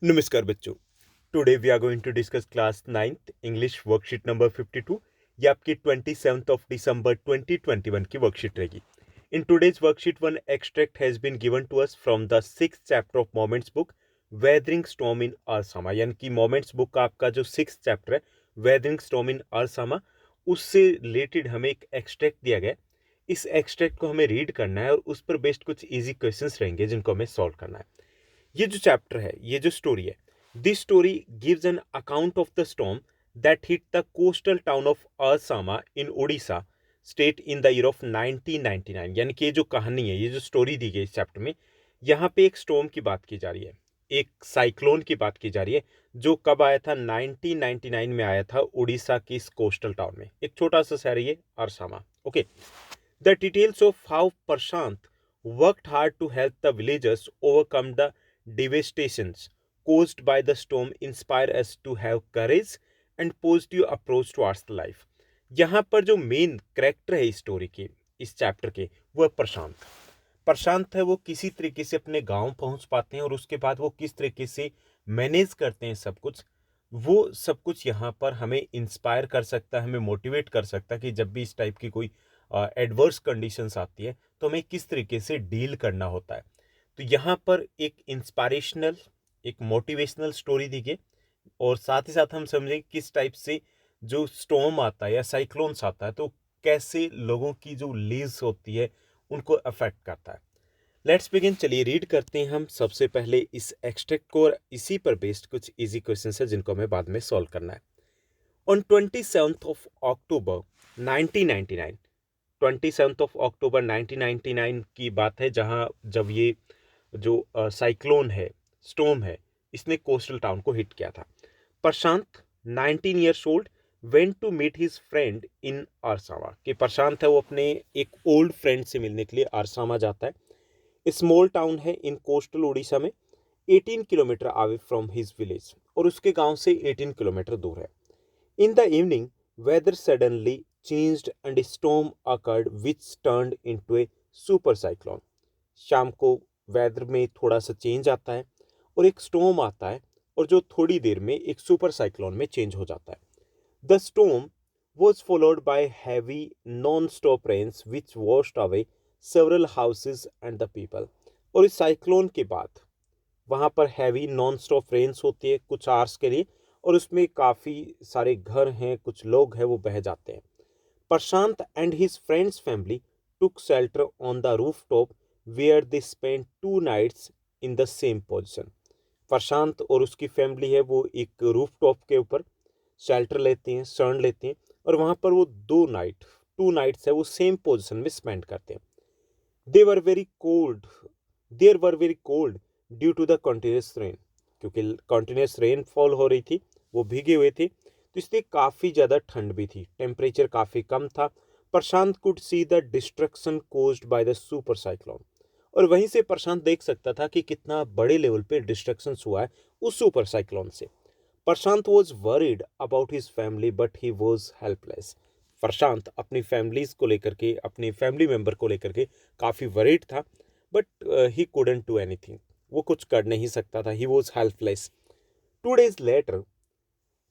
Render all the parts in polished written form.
नमस्कार बच्चों। Today we are going to discuss class 9th English worksheet number 52। ये आपकी 27th ऑफ दिसंबर 2021 की वर्कशीट रहेगी। In today's worksheet one extract has been given to us from the 6th chapter of moments book weathering storm in Ersama. यानी कि moments book का आपका जो 6th chapter है वेदरिंग स्टॉर्म इन अरसामा, उससे related हमें एक एक्सट्रैक्ट दिया गया है। इस एक्सट्रैक्ट को हमें रीड करना है और उस पर बेस्ड कुछ ईजी क्वेश्चंस रहेंगे जिनको हमें सॉल्व करना है। ये जो चैप्टर है, ये जो स्टोरी है, this story gives an account of the storm that hit the coastal town of Asma in Odisha state in the year of 1999। यानी कि ये जो कहानी है, ये जो स्टोरी दी गई इस चैप्टर में, यहाँ पे एक स्टॉर्म की बात की जा रही है, एक साइक्लोन की बात की जा रही है, जो कब आया था? 1999 में आया था उड़ीसा की इस कोस्टल टाउन में। एक छोटा सा शहर है ये Ersama. Okay, the details of how Prashant worked hard to help the villagers overcome the devastations caused by the storm inspire us to have courage and positive approach towards the life। यहाँ पर जो मेन कैरेक्टर है इस story के, इस chapter के, वो है प्रशांत। प्रशांत है, वो किसी तरीके से अपने गांव पहुंच पाते हैं और उसके बाद वो किस तरीके से मैनेज करते हैं सब कुछ, वो सब कुछ यहाँ पर हमें इंस्पायर कर सकता है, हमें मोटिवेट कर सकता है कि जब भी इस टाइप की कोई एडवर्स कंडीशंस आती है तो हमें किस तरीके से डील करना होता है। तो यहाँ पर एक इंस्पायरेशनल, एक मोटिवेशनल स्टोरी दी गई और साथ ही साथ हम समझें किस टाइप से जो स्टॉर्म आता है या साइक्लोन्स आता है तो कैसे लोगों की जो लीव्स होती है उनको अफेक्ट करता है। Let's begin. चलिए रीड करते हैं हम सबसे पहले इस एक्सट्रैक्ट को और इसी पर बेस्ड कुछ इजी क्वेश्चंस है जिनको हमें बाद में सॉल्व करना है। On 27th of October 1999, 27th of October 1999 की बात है, जहां जब ये जो साइक्लोन है, स्टॉर्म है, इसने कोस्टल टाउन को हिट किया था। Prashant 19 years old went to meet his friend in Ersama. कि प्रशांत है वो अपने एक ओल्ड फ्रेंड से मिलने के लिए आरसामा जाता है। स्मॉल टाउन है इन कोस्टल उड़ीसा में, 18 kilometre away from his village, और उसके गांव से 18 किलोमीटर दूर है। In the evening weather suddenly changed and a storm occurred which turned into a super cyclone। शाम को वेदर में थोड़ा सा चेंज आता है और एक स्टॉर्म आता है और जो थोड़ी देर में एक सुपर साइक्लोन में चेंज हो जाता है। The storm was followed by heavy non-stop rains which washed away several houses and the people। और इस साइक्लोन के बाद वहाँ पर हैवी नॉन स्टॉप रेन्स होती है कुछ आवर्स के लिए और उसमें काफ़ी सारे घर हैं, कुछ लोग हैं, वो बह जाते हैं। Prashant and his friends family took shelter on the roof top where they spend 2 nights in the same position. Prashant और उसकी फैमिली है वो एक रूफ टॉप के ऊपर शेल्टर लेते हैं, शरण लेते हैं और वहाँ पर वो 2 नाइट्स है वो सेम पोजिशन में स्पेंड करते हैं। They were very cold there were very cold due to the continuous rain. क्योंकि कंटिन्यूस रेनफॉल हो रही थी, वो भीगे हुए थे, तो इसलिए काफ़ी ज़्यादा ठंड भी थी, टेम्परेचर काफ़ी कम था। Prashant could see the destruction caused by the super cyclone. और वहीं से प्रशांत देख सकता था कि कितना बड़े लेवल पे डिस्ट्रक्शन हुआ है उस सुपर साइक्लोन से। Prashant was worried about his family but he was helpless. Prashant अपनी फैमिलीज को लेकर के, अपनी फैमिली मेंबर को लेकर के काफ़ी वरीड था, but he couldn't do anything. वो कुछ कर नहीं सकता था, ही वॉज हेल्पलेस। 2 days later,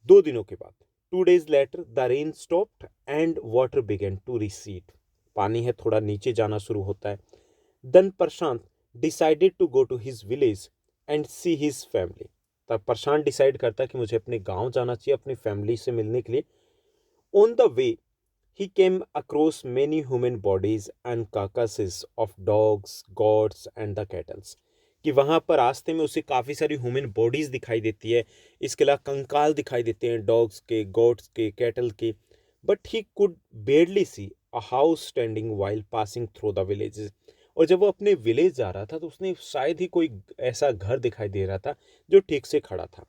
2 दिनों के बाद, 2 days later the rain stopped and water began to recede. पानी है थोड़ा नीचे जाना शुरू होता है। Then Prashant decided to go to his village and see his family. तब प्रशांत डिसाइड करता है कि मुझे अपने गांव जाना चाहिए अपनी फैमिली से मिलने के लिए। On the way he came across many human bodies and carcasses of dogs, goats and the cattle। कि वहाँ पर रास्ते में उसे काफ़ी सारी ह्यूमन बॉडीज दिखाई देती है, इसके अलावा कंकाल दिखाई देते हैं डॉग्स के, गोट्स के, कैटल के। But he could barely see a house standing while passing through the villages. और जब वो अपने विलेज जा रहा था तो उसने शायद ही कोई ऐसा घर दिखाई दे रहा था जो ठीक से खड़ा था।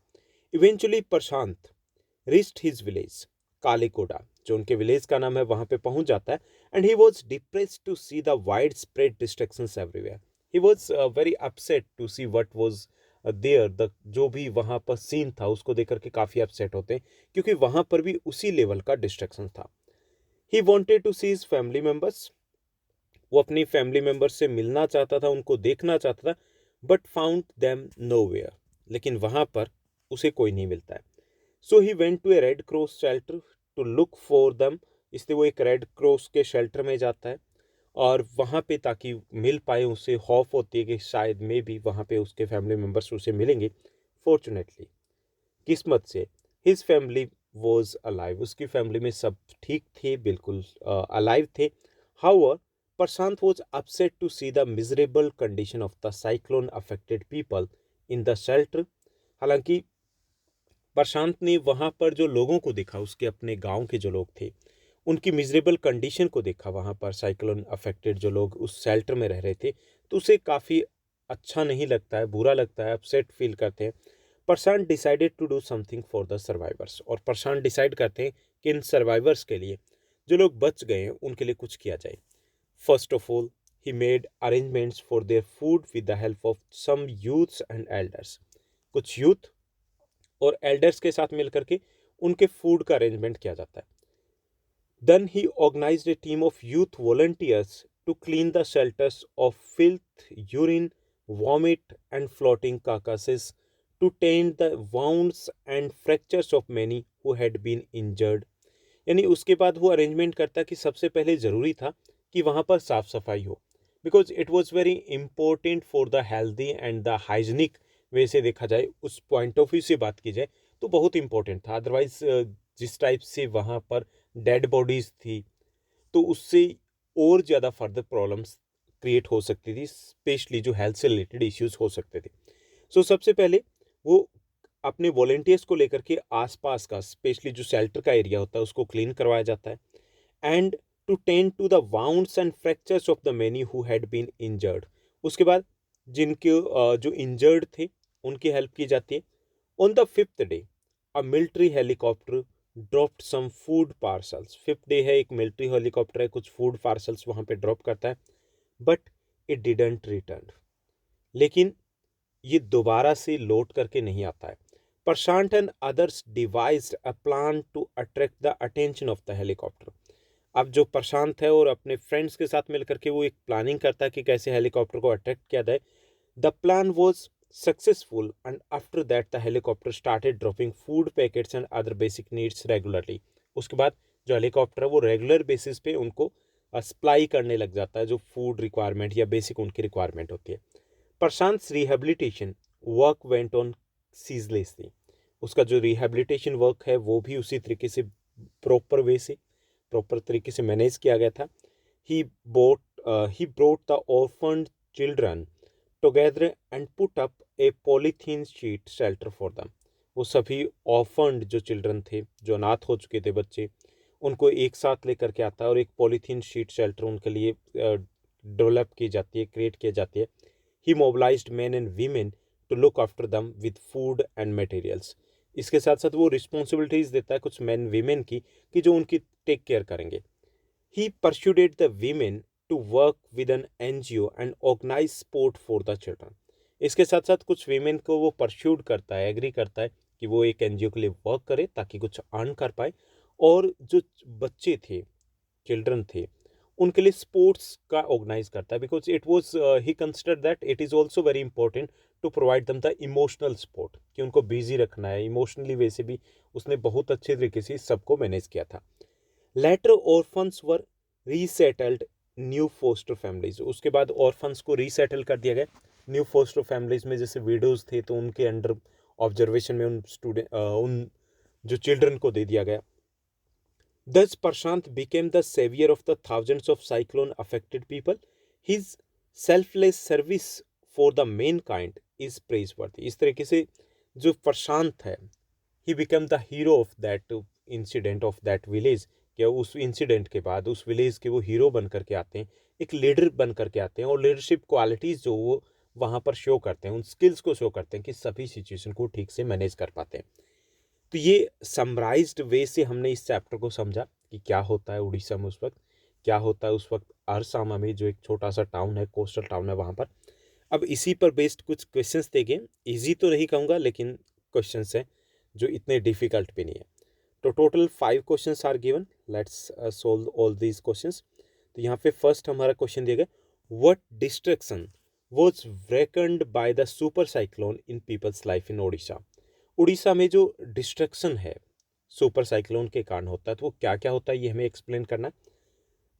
इवेंचुअली प्रशांत रिच्ड हिज विलेज कालीकोडा, जो उनके विलेज का नाम है, वहां पे पहुंच जाता है। And he was depressed to see the wide spread destructions everywhere. He was very upset to see what was there, the जो भी वहां पर सीन था उसको देख करके काफ़ी अपसेट होते हैं क्योंकि वहां पर भी उसी लेवल का डिस्ट्रक्शन था। He wanted to see his family members. वो अपनी फैमिली मेम्बर्स से मिलना चाहता था, उनको देखना चाहता था, but found them nowhere. लेकिन वहाँ पर उसे कोई नहीं मिलता है। So he went to a red cross shelter to look for them, इसलिए वो एक रेड क्रॉस के शेल्टर में जाता है और वहाँ पे ताकि मिल पाए, उसे खौफ होती है कि शायद मे भी वहाँ पे उसके फैमिली मेम्बर्स उसे मिलेंगे। फॉर्चुनेटली, किस्मत से, हिज फैमिली वॉज अलाइव, उसकी फैमिली में सब ठीक थे, बिल्कुल अलाइव थे। However, Prashant was upset to see the miserable condition of the cyclone affected people in the shelter. हालांकि प्रशांत ने वहाँ पर जो लोगों को देखा, उसके अपने गांव के जो लोग थे, उनकी मिजरेबल कंडीशन को देखा, वहाँ पर साइक्लोन अफेक्टेड जो लोग उस शेल्टर में रह रहे थे, तो उसे काफ़ी अच्छा नहीं लगता है, बुरा लगता है, अपसेट फील करते हैं। Prashant decided to do something for the survivors, और प्रशांत डिसाइड करते हैं कि इन सर्वाइवर्स के लिए, जो लोग बच गए हैं, उनके लिए कुछ किया जाए। First of all, he made arrangements for their food with the help of some youths and elders. कुछ यूथ और एल्डर्स के साथ मिलकर के उनके फूड का अरेंजमेंट किया जाता है। Then he organized a team of youth volunteers to clean the shelters of filth, urine, vomit and floating carcasses, to tend the wounds and fractures of many who had been injured। यानी उसके बाद वो arrangement करता कि सबसे पहले ज़रूरी था कि वहाँ पर साफ़ सफाई हो, because it was very important for the healthy and the hygienic way से देखा जाए, उस पॉइंट ऑफ व्यू से बात की जाए तो बहुत इंपॉर्टेंट था। अदरवाइज जिस टाइप से वहाँ पर डेड बॉडीज़ थी, तो उससे और ज़्यादा फर्दर प्रॉब्लम्स क्रिएट हो सकती थी, स्पेशली जो हेल्थ से रिलेटेड इश्यूज हो सकते थे। सो सबसे पहले वो अपने वॉलेंटियर्स को लेकर के आसपास का, स्पेशली जो शेल्टर का एरिया होता है, उसको क्लीन करवाया जाता है। And to tend to the wounds and fractures of the many who had been injured. उसके बाद जिनके जो इंजर्ड थे, उनकी हेल्प की जाती है। On the fifth day, a military helicopter dropped some food parcels. Fifth day है, एक मिलिट्री हेलीकॉप्टर है, कुछ फूड पार्सल्स वहाँ पे ड्रॉप करता है, बट इट डिडंट रिटर्न। लेकिन ये दोबारा से लौट करके नहीं आता है। Prashant and others devised a plan to attract the attention of the helicopter. अब जो प्रशांत है और अपने फ्रेंड्स के साथ मिलकर के वो एक प्लानिंग करता है कि कैसे हेलीकॉप्टर को अट्रैक्ट किया जाए। The plan was successful and after that the helicopter started dropping food packets and other basic needs regularly. उसके बाद जो हेलीकॉप्टर है वो रेगुलर बेसिस पे उनको सप्लाई करने लग जाता है, जो फूड रिक्वायरमेंट या बेसिक उनकी रिक्वायरमेंट होती है। Prashant rehabilitation work went on ceaselessly. उसका जो रिहेबिलिटेशन वर्क है वो भी उसी तरीके से प्रॉपर तरीके से मैनेज किया गया था। He bought he brought the orphaned children together and put up a polythene sheet shelter for them. वो सभी ऑर्फन्ड जो चिल्ड्रन थे, जो अनाथ हो चुके थे बच्चे, उनको एक साथ लेकर के आता है और एक पॉलीथीन शीट शेल्टर उनके लिए डेवलप की जाती है, क्रिएट की जाती है। ही mobilised men and women to look after them with food and materials। इसके साथ साथ वो रिस्पॉन्सिबिलिटीज देता है कुछ मैन वीमेन की, कि जो उनकी टेक केयर करेंगे। He persuaded the women to work with an NGO and organise sport for the children. इसके साथ साथ कुछ वीमेन को वो परस्यूड करता है, एग्री करता है कि वो एक NGO के लिए वर्क करे ताकि कुछ अर्न कर पाए, और जो बच्चे थे, चिल्ड्रन थे, उनके लिए स्पोर्ट्स का ऑर्गेनाइज करता है, because it was he consider that it is also very important to provide them the emotional support, कि उनको बिजी रखना है इमोशनली। वैसे भी उसने बहुत अच्छे तरीके से सबको मैनेज किया था। लेटर ऑर्फन्स वर रीसेटल्ड न्यू फोस्टर फैमिलीज। उसके बाद ऑर्फन्स को रीसेटल कर दिया गया न्यू फोस्टर फैमिलीज में। जैसे विडोज थे तो उनके अंडर ऑब्जर्वेशन में उन जो चिल्ड्रन को दे दिया गया। Thus, Prashant became the savior of the thousands of cyclone-affected people. His selfless service for the mankind is praiseworthy। इस तरीके से जो प्रशांत है, he became the hero of that incident of that village। क्या उस इंसिडेंट के बाद उस विलेज के वो हीरो बन करके आते हैं, एक लीडर बन करके आते हैं, और लीडरशिप क्वालिटीज़ जो वो वहाँ पर शो करते हैं, उन स्किल्स को शो करते हैं कि सभी सिचुएशन को ठीक से मैनेज कर पाते हैं। तो ये समराइज्ड वे से हमने इस चैप्टर को समझा कि क्या होता है उड़ीसा में उस वक्त, क्या होता है उस वक्त अरसामा में, जो एक छोटा सा टाउन है, कोस्टल टाउन है वहाँ पर। अब इसी पर बेस्ड कुछ क्वेश्चंस देंगे। इजी तो नहीं कहूँगा, लेकिन क्वेश्चंस हैं जो इतने डिफिकल्ट भी नहीं है। तो total 5 questions are given, let's solve all these questions. तो यहाँ पे फर्स्ट हमारा क्वेश्चन दिया गया, what destruction was reckoned by the super cyclone in people's life in Odisha. Orissa में जो डिस्ट्रक्शन है सुपर साइक्लोन के कारण होता है, तो वो क्या क्या होता है ये हमें एक्सप्लेन करना है.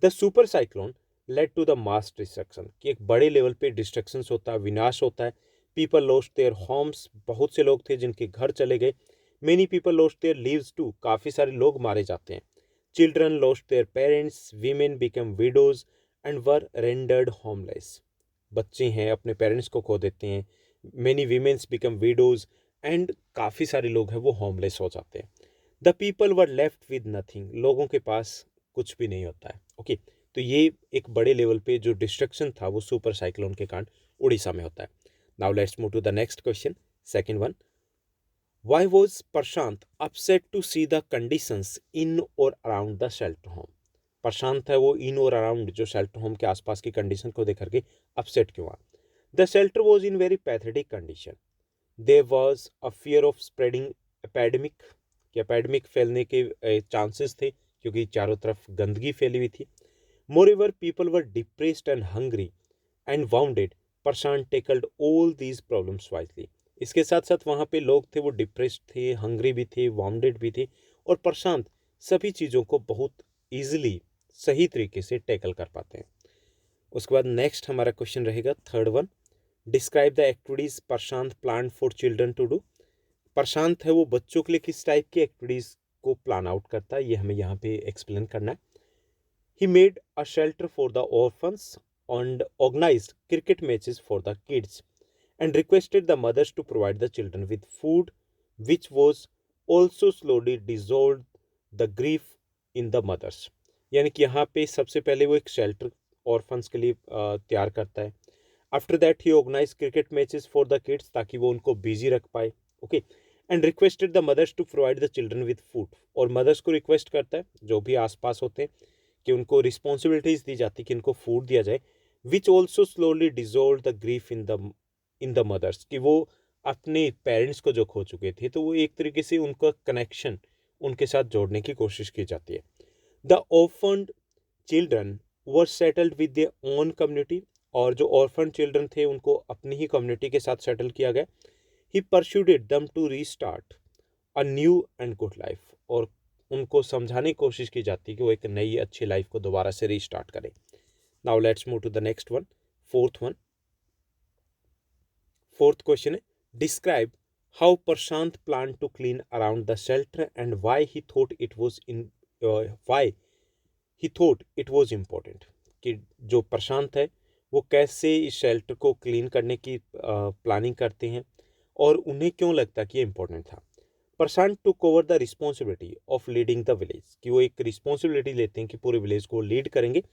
The super cyclone led to the mass destruction, कि एक बड़े लेवल पे डिस्ट्रक्शंस होता है, विनाश होता है. पीपल लॉस्ट देयर होम्स, बहुत से लोग थे जिनके घर चले गए. Many people lost their lives too, काफ़ी सारे लोग मारे जाते हैं. Children lost their parents, women become widows and were rendered homeless. बच्चे हैं अपने पेरेंट्स को खो देते हैं. Many womens become widows and काफ़ी सारे लोग हैं वो होमलेस हो जाते हैं. The people were left with nothing, लोगों के पास कुछ भी नहीं होता है. ओके, तो ये एक बड़े लेवल पे जो डिस्ट्रक्शन था वो सुपर साइक्लोन के कारण उड़ीसा में होता है. Now let's move to the next question, second one. Why was Prashant upset to see the conditions in और around the shelter home. Prashant है वो इन और अराउंड जो शेल्टर होम के आसपास की कंडीशन को देख करके अपसेट क्यों हुआ. The shelter was in very pathetic condition. There was a fear of spreading epidemic, कि एपेडमिक फैलने के चांसेस थे क्योंकि चारों तरफ गंदगी फैली हुई थी. Moreover people were depressed and hungry and wounded. Prashant tackled all these problems wisely. इसके साथ साथ वहाँ पे लोग थे वो डिप्रेस्ड थे, हंग्री भी थे, वाउंडेड भी थे, और प्रशांत सभी चीज़ों को बहुत ईजिली सही तरीके से टैकल कर पाते हैं. उसके बाद नेक्स्ट हमारा क्वेश्चन रहेगा third one. Describe the activities Prashant plan for children to do. Prashant है वो बच्चों के लिए किस टाइप की एक्टिविटीज को प्लान आउट करता है, ये हमें यहाँ पे एक्सप्लेन करना है. He made a shelter for the orphans and organized cricket matches for the kids and requested the mothers to provide the children with food, which was also slowly dissolved the grief in the mothers. यानी कि यहाँ पे सबसे पहले वो एक shelter orphans के लिए तैयार करता है. After that he organize cricket matches for the kids, ताकि वो उनको बिजी रख पाए. Okay, and requested the mothers to provide the children with food, और मदर्स को रिक्वेस्ट करता है जो भी आसपास होते हैं कि उनको रिस्पॉन्सिबिलिटीज दी जाती कि इनको फूड दिया जाए. Which also slowly dissolve the grief in the mothers, कि वो अपने पेरेंट्स को जो खो चुके थे तो वो एक तरीके से उनका कनेक्शन उनके साथ जोड़ने की कोशिश की जाती है. The orphaned children were settled with their own community, और जो ऑर्फन चिल्ड्रन थे उनको अपनी ही कम्युनिटी के साथ सेटल किया गया. He persuaded them to restart a new and good life, और उनको समझाने की कोशिश की जाती है कि वो एक नई अच्छी लाइफ को दोबारा से रीस्टार्ट करें. Now let's move to the next one, fourth one. Fourth question है, describe how Prashant plan to clean around the shelter and why he thought it was important. कि जो प्रशांत है वो कैसे इस शेल्टर को क्लीन करने की प्लानिंग करते हैं और उन्हें क्यों लगता कि ये इम्पोर्टेंट था. Prashant to cover the responsibility of leading the village, कि वो एक रिस्पॉन्सिबिलिटी लेते हैं कि पूरे विलेज को लीड करेंगे.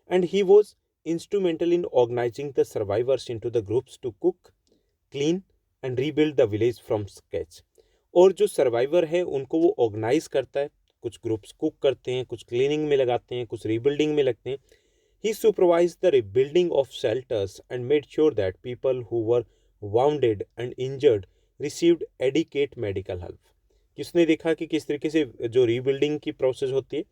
And he was instrumental in organizing the survivors into the groups to cook, clean and rebuild the village from scratch. और जो सर्वाइवर है उनको वो ऑर्गेनाइज करता है, कुछ ग्रुप्स कुक करते हैं, कुछ क्लीनिंग में लगाते हैं, कुछ रीबिल्डिंग में लगते हैं. He supervised the rebuilding of shelters and made sure that people who were wounded and injured received adequate medical help. किसने देखा कि किस तरीके से जो रीबिल्डिंग की प्रोसेस होती है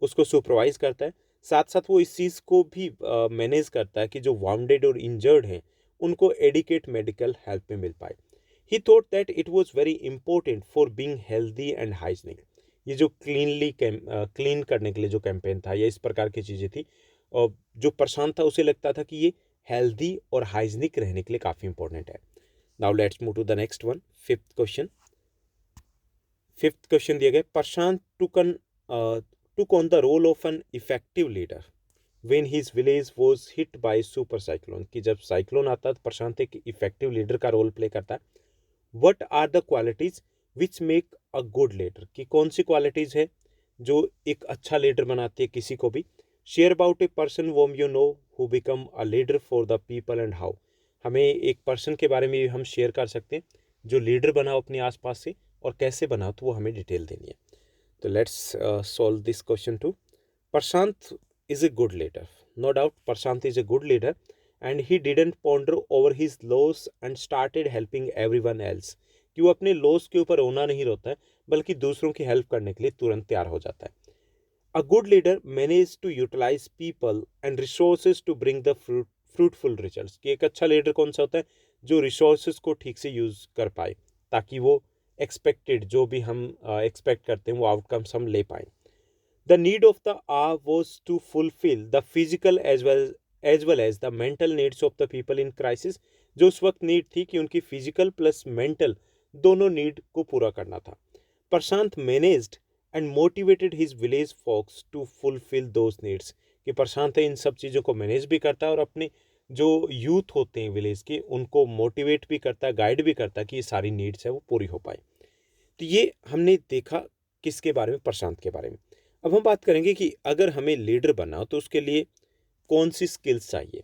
उसको सुपरवाइज करता है, साथ साथ वो इस चीज़ को भी मैनेज करता है कि जो वाउंडेड और इंजर्ड हैं उनको एडिकेट मेडिकल हेल्प में मिल पाए. ही thought that it was very important for being healthy and hygienic. ये जो क्लीन करने के लिए जो कैंपेन था या इस प्रकार की चीज़ें थी, और जो प्रशांत था उसे लगता था कि ये हेल्दी और हाइजीनिक रहने के लिए काफ़ी इंपॉर्टेंट है. Now let's move to the next one, fifth question. Fifth question दिया गया, प्रशांत took on the role of an effective leader when his village was hit by super cyclone. कि जब साइक्लोन आता है तो प्रशांत एक इफेक्टिव लीडर का रोल प्ले करता है. What are the qualities which make a good leader? कि कौन सी क्वालिटीज है जो एक अच्छा लीडर बनाती है किसी को भी. Share about a person whom you know who become a leader for the people and how. हमें एक पर्सन के बारे में हम शेयर कर सकते हैं जो लीडर बनाओ अपने आसपास से, और कैसे बनाओ तो वो हमें डिटेल देनी है. तो let's solve this question too. Prashant is a good leader, no doubt Prashant is a good leader, and he didn't ponder over his loss and started helping everyone else. कि वो अपने लॉस के ऊपर रोना नहीं रोता है बल्कि दूसरों की हेल्प करने के लिए तुरंत तैयार हो जाता है. A good leader manages to utilize people and resources to bring the fruitful results, कि एक अच्छा लीडर कौन सा होता है जो रिसोर्सेज को ठीक से यूज़ कर पाए ताकि वो एक्सपेक्टेड जो भी हम एक्सपेक्ट करते हैं वो आउटकम्स हम ले पाएँ। The need of the hour was to fulfil the physical as well as the mental needs of the people in crisis. जो उस वक्त नीड थी कि उनकी फिजिकल प्लस मेंटल दोनों नीड को पूरा करना था। Prashant managed and motivated his village folks to fulfil those needs, कि प्रशांत है इन सब चीज़ों को मैनेज भी करता है और अपने जो यूथ होते हैं विलेज के उनको मोटिवेट भी करता है, गाइड भी करता है कि ये सारी नीड्स है वो पूरी हो पाए। तो ये हमने देखा किसके बारे में, प्रशांत के बारे में। अब हम बात करेंगे कि अगर हमें लीडर बनना हो तो उसके लिए कौन सी स्किल्स चाहिए।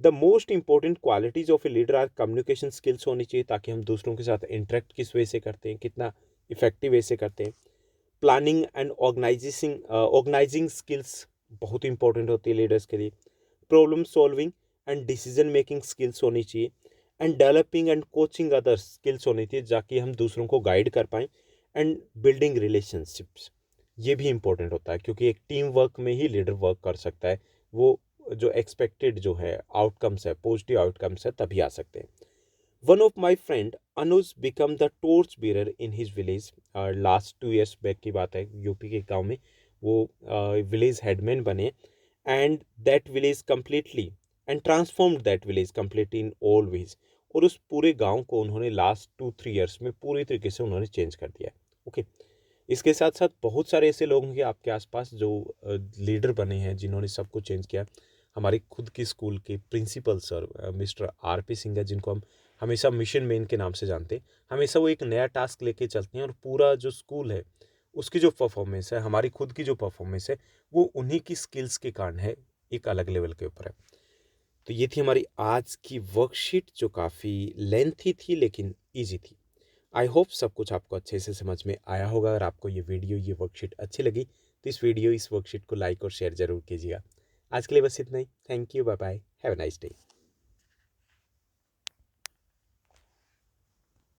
The most important qualities of a leader are communication skills होनी चाहिए, ताकि हम दूसरों के साथ इंटरेक्ट किस वे से करते हैं, कितना इफेक्टिव वे से करते हैं। प्लानिंग एंड ऑर्गेनाइजिंग स्किल्स बहुत इंपॉर्टेंट होती है लीडर्स के लिए। Problem solving and decision making skills होनी चाहिए। And developing and coaching others skills होनी चाहिए ताकि हम दूसरों को गाइड कर पाएँ। एंड बिल्डिंग रिलेशनशिप्स, ये भी इंपॉर्टेंट होता है क्योंकि एक टीम वर्क में ही लीडर वर्क कर सकता है। वो जो एक्सपेक्टेड जो है आउटकम्स है, पॉजिटिव आउटकम्स है, तभी आ सकते हैं। One of my friend Anuj become the torch bearer in his village. Last 2 years back की बात है, यूपी के गांव में वो विलेज हेडमैन बने। And that village completely and transformed that village completely in all ways. और उस पूरे गांव को उन्होंने लास्ट 2-3 years में पूरी तरीके से उन्होंने चेंज कर दिया है। ओके, इसके साथ साथ बहुत सारे ऐसे लोग होंगे आपके आसपास जो लीडर बने हैं जिन्होंने सब कुछ चेंज किया। हमारे खुद की स्कूल के principal sir mister R P. Singh है, जिनको हम हमेशा मिशन मैन के नाम से जानते हैं। हमेशा वो एक नया टास्क लेके चलते हैं और पूरा जो स्कूल है उसकी जो परफॉर्मेंस है, हमारी खुद की जो परफॉर्मेंस है, वो उन्हीं की स्किल्स के कारण है, एक अलग लेवल के ऊपर है। तो ये थी हमारी आज की वर्कशीट जो काफ़ी लेंथी थी लेकिन ईजी थी। आई होप सब कुछ आपको अच्छे से समझ में आया होगा। अगर आपको ये वीडियो, ये वर्कशीट अच्छी लगी तो इस वर्कशीट को लाइक और शेयर ज़रूर कीजिएगा। आज के लिए बस इतना ही। Thank you, bye bye, have a nice day.